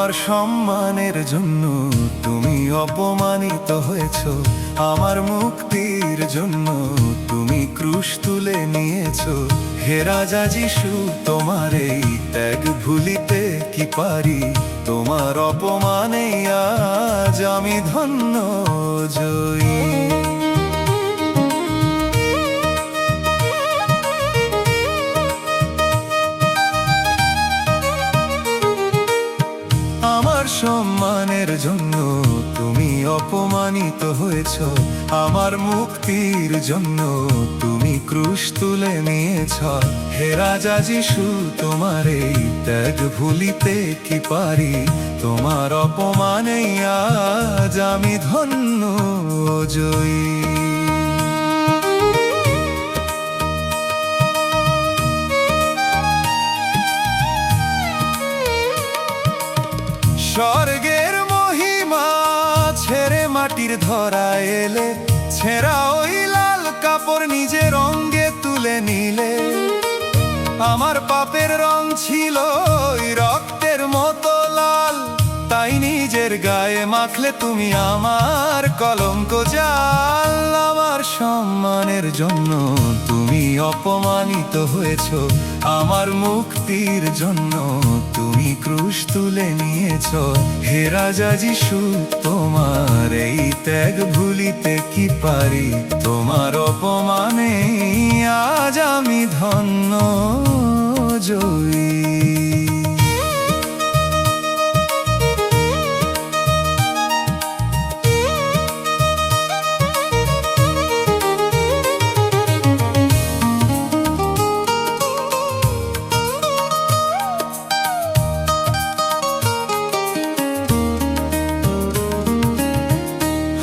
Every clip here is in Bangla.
আমার সম্মানের জন্য তুমি অপমানিত হয়েছ, আমার মুক্তির জন্য তুমি ক্রুশ তুলে নিয়েছ। হে রাজা যিশু, তোমার এই ত্যাগ ভুলিতে কি পারি? তোমার অপমানে আজ আমি ধন্য জয়ী। আমার সম্মানের জন্য তুমি অপমানিত হয়েছ, আমার মুক্তির জন্য তুমি ক্রুশ তুলে নিয়েছ। হে রাজা যিশু, তোমার এই ত্যাগ ভুলিতে কি পারি? তোমার অপমানে আজ আমি ধন্য জয়ী। স্বর্গের মহিমা ছেড়ে মাটির ধরা এলে, ছেঁড়া ওই লাল কাপড় নিজের অঙ্গে তুলে নিলে। আমার পাপের রং ছিল ওই রক্তের মতো লাল, তাই নিজের গায়ে মাখলে তুমি আমার কলঙ্ক জাল। আমার সম্মানের জন্য তুমি অপমানিত হয়েছ, আমার মুক্তির জন্য তুমি ক্রুশ তুলে নিয়েছ। হে রাজা যিশু, তোমার এই ত্যাগ ভুলিতে কি পারি? তোমার অপমানে আজ আমি ধন্য জয়ী।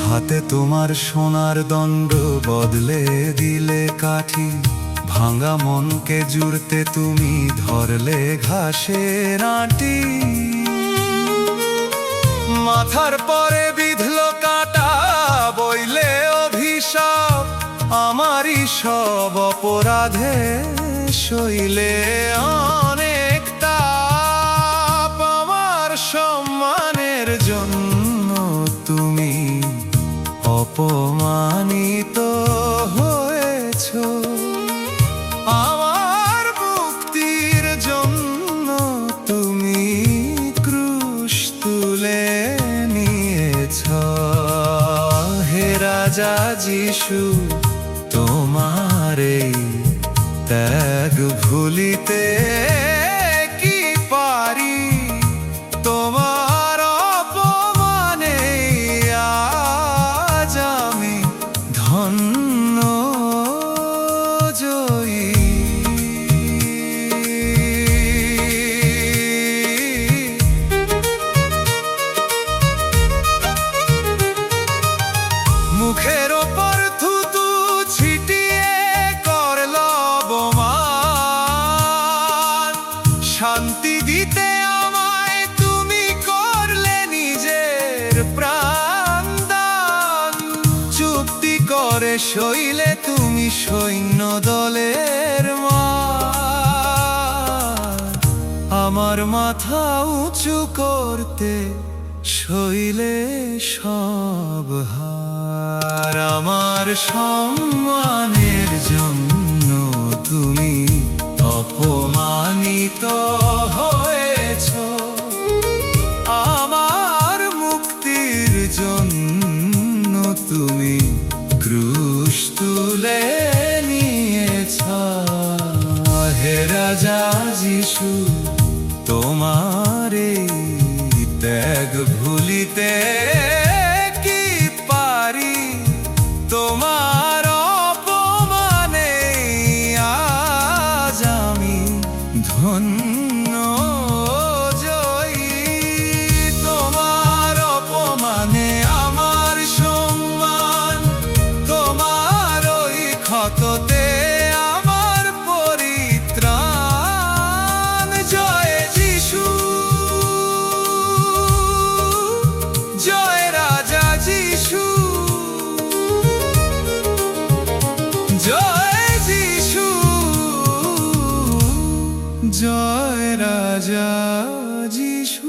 হাতে তোমার সোনার দণ্ড বদলে দিলে কাঠি, ভাঙা মনকে জুড়তে তুমি ধরলে ঘাসের আঁটি। মাথার পরে বিঁধল কাঁটা, বইলে অভিশাপ, আমারই সব অপরাধে সইলে অনেক তাপ। আমার সম্মানের জন্য তুমি অপমানিত হয়েছ, আমার মুক্তির জন্য তুমি ক্রুশ তুলে নিয়েছ। হে রাজা যিশু, তোমার এই ত্যাগ ভুলিতে কি পারি? তোমার অপমানে আজ আমি ধন্য জয়ী। মুখের ওপর থুতু ছিটিয়ে করল অপমান, শান্তি দিতে আমায় তুমি করলে নিজের প্রাণ দান। চুক্তি করে সইলে তুমি সৈন্য দলের মান, আমার মাথা উঁচু করতে সইলে সব হার। আমার সম্মানের জন্য তুমি অপমানিত হয়েছ, আমার মুক্তির জন্য তুমি ক্রুশ তুলে নিয়েছ। হে রাজা যিশু, তোমার এই ত্যাগ ভুলিতে কি পারি? তোমার অপমানে আজ আমি ধন্য জয়ী। তোমার অপমানে আমার সম্মান, তোমার ওই ক্ষততে আমার পরিত্রাণ। জয় যিশু, জয় রাজা যিশু, জয় যিশু, জয় রাজা যিশু।